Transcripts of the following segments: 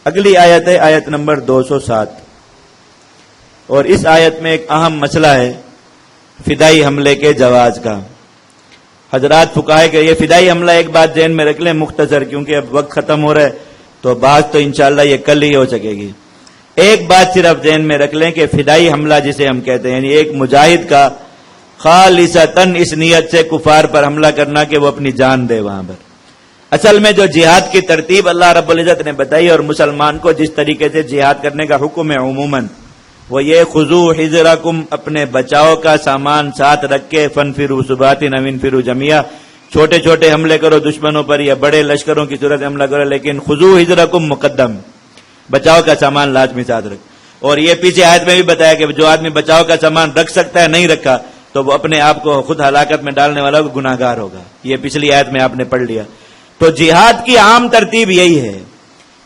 اگلی آیت ہے آیت نمبر 207، اور اس آیت میں ایک اہم مسئلہ ہے فدائی حملے کے جواز کا۔ حضرات فقہائے کہ یہ فدائی حملہ ایک بات ذہن میں رکھ لیں مختصر، کیونکہ اب وقت ختم ہو رہا ہے تو بات تو انشاءاللہ یہ کل ہی ہو سکے گی۔ ایک بات صرف ذہن میں رکھ لیں کہ فدائی حملہ جسے ہم کہتے ہیں، یعنی ایک مجاہد کا خالصتاً اس نیت سے کفار پر حملہ کرنا کہ وہ اپنی جان دے وہاں پر۔ اصل میں جو جہاد کی ترتیب اللہ رب العزت نے بتائی اور مسلمان کو جس طریقے سے جہاد کرنے کا حکم ہے عموماً، وہ یہ خذوا حذرکم، اپنے بچاؤ کا سامان ساتھ رکھ کے فانفروا ثبات او انفروا جميعا، چھوٹے چھوٹے حملے کرو دشمنوں پر یا بڑے لشکروں کی صورت حملہ کرو، لیکن خذوا حذرکم مقدم، بچاؤ کا سامان لازمی ساتھ رکھ۔ اور یہ پیچھے آیت میں بھی بتایا کہ جو آدمی بچاؤ کا سامان رکھ سکتا ہے نہیں رکھا تو وہ اپنے آپ کو خود ہلاکت میں ڈالنے والا گناہ گار ہوگا، یہ پچھلی آیت میں آپ نے پڑھ لیا۔ تو جہاد کی عام ترتیب یہی ہے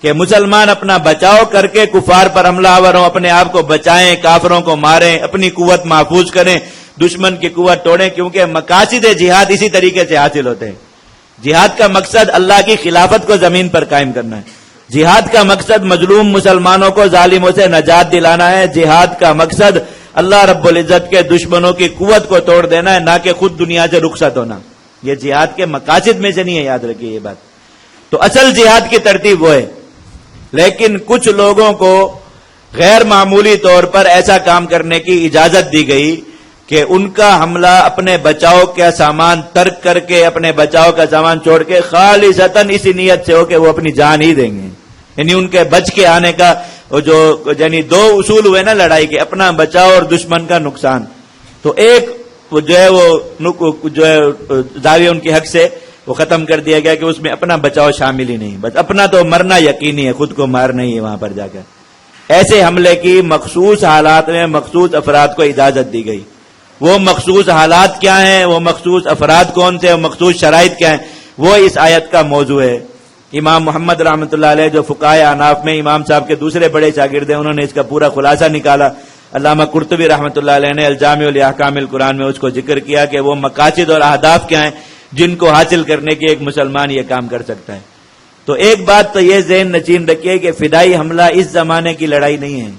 کہ مسلمان اپنا بچاؤ کر کے کفار پر حملہ آور ہوں، اپنے آپ کو بچائیں، کافروں کو ماریں، اپنی قوت محفوظ کریں، دشمن کی قوت توڑیں، کیونکہ مقاصد جہاد اسی طریقے سے حاصل ہوتے ہیں۔ جہاد کا مقصد اللہ کی خلافت کو زمین پر قائم کرنا ہے، جہاد کا مقصد مظلوم مسلمانوں کو ظالموں سے نجات دلانا ہے، جہاد کا مقصد اللہ رب العزت کے دشمنوں کی قوت کو توڑ دینا ہے، نہ کہ خود دنیا سے رخصت ہونا۔ یہ جہاد کے مقاصد میں سے نہیں ہے، یاد رکھیے یہ بات۔ تو اصل جہاد کی ترتیب وہ ہے، لیکن کچھ لوگوں کو غیر معمولی طور پر ایسا کام کرنے کی اجازت دی گئی کہ ان کا حملہ اپنے بچاؤ کا سامان ترک کر کے، اپنے بچاؤ کا سامان چھوڑ کے خالصتاً اسی نیت سے ہو کہ وہ اپنی جان ہی دیں گے، یعنی ان کے بچ کے آنے کا جو یعنی دو اصول ہوئے نا لڑائی کے، اپنا بچاؤ اور دشمن کا نقصان۔ تو ایک جو ہے وہ جو ہے دعوی ان کے حق سے وہ ختم کر دیا گیا کہ اس میں اپنا بچاؤ شامل ہی نہیں، بس اپنا تو مرنا یقینی ہے، خود کو مارنا ہی ہے وہاں پر جا کر۔ ایسے حملے کی مخصوص حالات میں مخصوص افراد کو اجازت دی گئی۔ وہ مخصوص حالات کیا ہیں، وہ مخصوص افراد کون سے، وہ مخصوص شرائط کیا ہیں، وہ اس آیت کا موضوع ہے۔ امام محمد رحمۃ اللہ علیہ جو فقہائے احناف میں امام صاحب کے دوسرے بڑے شاگرد ہیں، انہوں نے اس کا پورا خلاصہ نکالا۔ علامہ قرطبی رحمۃ اللہ علیہ نے الجامع لاحکام القرآن میں اس کو ذکر کیا کہ وہ مقاصد اور اہداف کیا ہیں جن کو حاصل کرنے کے ایک مسلمان یہ کام کر سکتا ہے۔ تو ایک بات تو یہ ذہن نشین رکھیے کہ فدائی حملہ اس زمانے کی لڑائی نہیں ہے،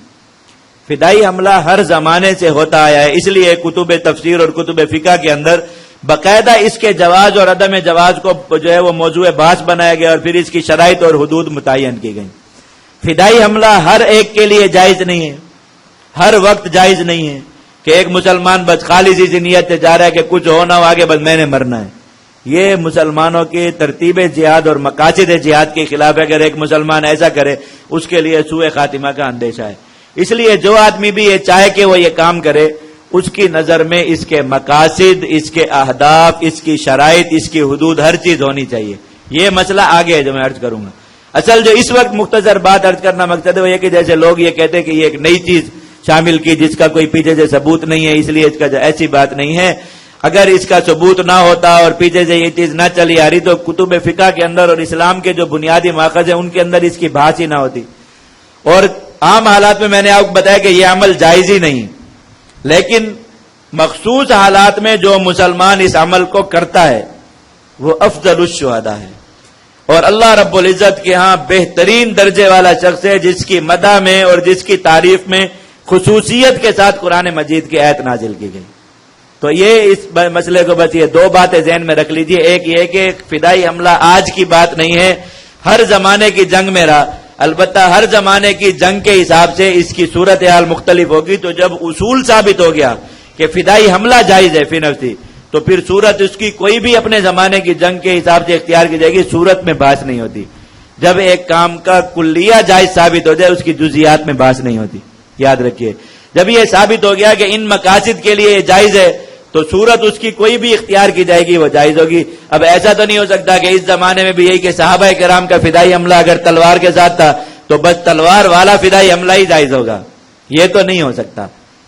فدائی حملہ ہر زمانے سے ہوتا آیا ہے، اس لیے کتب تفسیر اور کتب فقہ کے اندر باقاعدہ اس کے جواز اور عدم جواز کو جو ہے وہ موضوع بحث بنایا گیا اور پھر اس کی شرائط اور حدود متعین کی گئی۔ فدائی حملہ ہر ایک کے لیے جائز نہیں ہے، ہر وقت جائز نہیں ہے کہ ایک مسلمان بس خالص اسی نیت سے جا رہا ہے کہ کچھ ہو نہ ہو آگے بس میں نے مرنا ہے۔ یہ مسلمانوں کی ترتیب جہاد اور مقاصد جہاد کے خلاف ہے۔ اگر ایک مسلمان ایسا کرے اس کے لیے سوء خاتمہ کا اندیشہ ہے۔ اس لیے جو آدمی بھی یہ چاہے کہ وہ یہ کام کرے، اس کی نظر میں اس کے مقاصد، اس کے اہداف، اس کی شرائط، اس کی حدود، ہر چیز ہونی چاہیے۔ یہ مسئلہ آگے ہے جو میں عرض کروں گا۔ اصل جو اس وقت مختصر بات عرض کرنا مقصد ہے وہ یہ کہ جیسے لوگ یہ کہتے ہیں کہ یہ ایک نئی چیز شامل کی جس کا کوئی پیچھے سے ثبوت نہیں ہے، اس لیے اس کا ایسی بات نہیں ہے۔ اگر اس کا ثبوت نہ ہوتا اور پیچھے سے یہ چیز نہ چلی آ رہی تو کتب فقہ کے اندر اور اسلام کے جو بنیادی ماخذ ہیں ان کے اندر اس کی بحث ہی نہ ہوتی۔ اور عام حالات میں نے آپ کو بتایا کہ یہ عمل جائز ہی نہیں، لیکن مخصوص حالات میں جو مسلمان اس عمل کو کرتا ہے وہ افضل الشہداء ہے اور اللہ رب العزت کے ہاں بہترین درجے والا شخص ہے، جس کی مدح میں اور جس کی تعریف میں خصوصیت کے ساتھ قرآن مجید کی آیت نازل کی گئی۔ تو یہ اس مسئلے کو بس یہ دو باتیں ذہن میں رکھ لیجئے۔ ایک یہ کہ فدائی حملہ آج کی بات نہیں ہے، ہر زمانے کی جنگ میں رہا، البتہ ہر زمانے کی جنگ کے حساب سے اس کی صورتحال مختلف ہوگی۔ تو جب اصول ثابت ہو گیا کہ فدائی حملہ جائز ہے فی نفسی، تو پھر صورت اس کی کوئی بھی اپنے زمانے کی جنگ کے حساب سے اختیار کی جائے گی، صورت میں بحث نہیں ہوتی۔ جب ایک کام کا کلیہ جائز ثابت ہو جائے اس کی جزیات میں بحث نہیں ہوتی، یاد رکھیے۔ جب یہ ثابت ہو گیا کہ ان مقاصد کے لیے جائز ہے تو صورت اس کی کوئی بھی اختیار کی جائے گی وہ جائز ہوگی۔ اب ایسا تو نہیں ہو سکتا کہ اس زمانے میں بھی یہی کہ صحابہ کرام کا فدائی حملہ اگر تلوار کے ساتھ تھا تو بس تلوار والا فدائی حملہ ہی جائز ہوگا، یہ تو نہیں ہو سکتا۔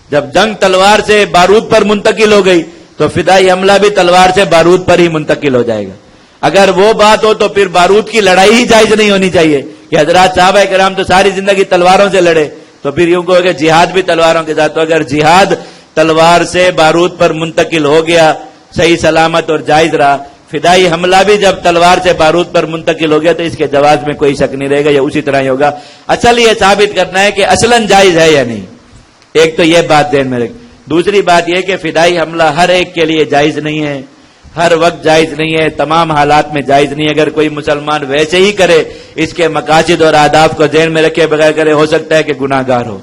جب جنگ تلوار سے بارود پر منتقل ہو گئی تو فدائی حملہ بھی تلوار سے بارود پر ہی منتقل ہو جائے گا۔ اگر وہ بات ہو تو پھر بارود کی لڑائی ہی جائز نہیں ہونی چاہیے کہ حضرات صحابہ کرام تو ساری زندگی تلواروں سے لڑے، تو پھر یوں کہو کہ جہاد بھی تلواروں کے ساتھ۔ تو اگر جہاد تلوار سے بارود پر منتقل ہو گیا، صحیح سلامت اور جائز رہا، فدائی حملہ بھی جب تلوار سے بارود پر منتقل ہو گیا تو اس کے جواز میں کوئی شک نہیں رہے گا، یہ اسی طرح ہی ہوگا۔ اصل یہ ثابت کرنا ہے کہ اصلاً جائز ہے یا نہیں، ایک تو یہ بات ذہن میں رکھ۔ دوسری بات یہ کہ فدائی حملہ ہر ایک کے لیے جائز نہیں ہے، ہر وقت جائز نہیں ہے، تمام حالات میں جائز نہیں ہے۔ اگر کوئی مسلمان ویسے ہی کرے، اس کے مقاصد اور آداب کو ذہن میں رکھے بغیر کرے، ہو سکتا ہے کہ گناہ گار ہو،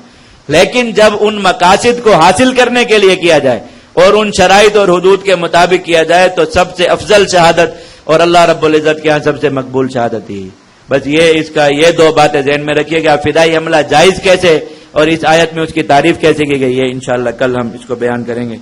لیکن جب ان مقاصد کو حاصل کرنے کے لیے کیا جائے اور ان شرائط اور حدود کے مطابق کیا جائے تو سب سے افضل شہادت اور اللہ رب العزت کے ہاں سب سے مقبول شہادت ہی۔ بس یہ دو باتیں ذہن میں رکھیے گا، فدائی حملہ جائز کیسے اور اس آیت میں اس کی تعریف کیسے کی گئی ہے، انشاءاللہ کل ہم اس کو بیان کریں گے۔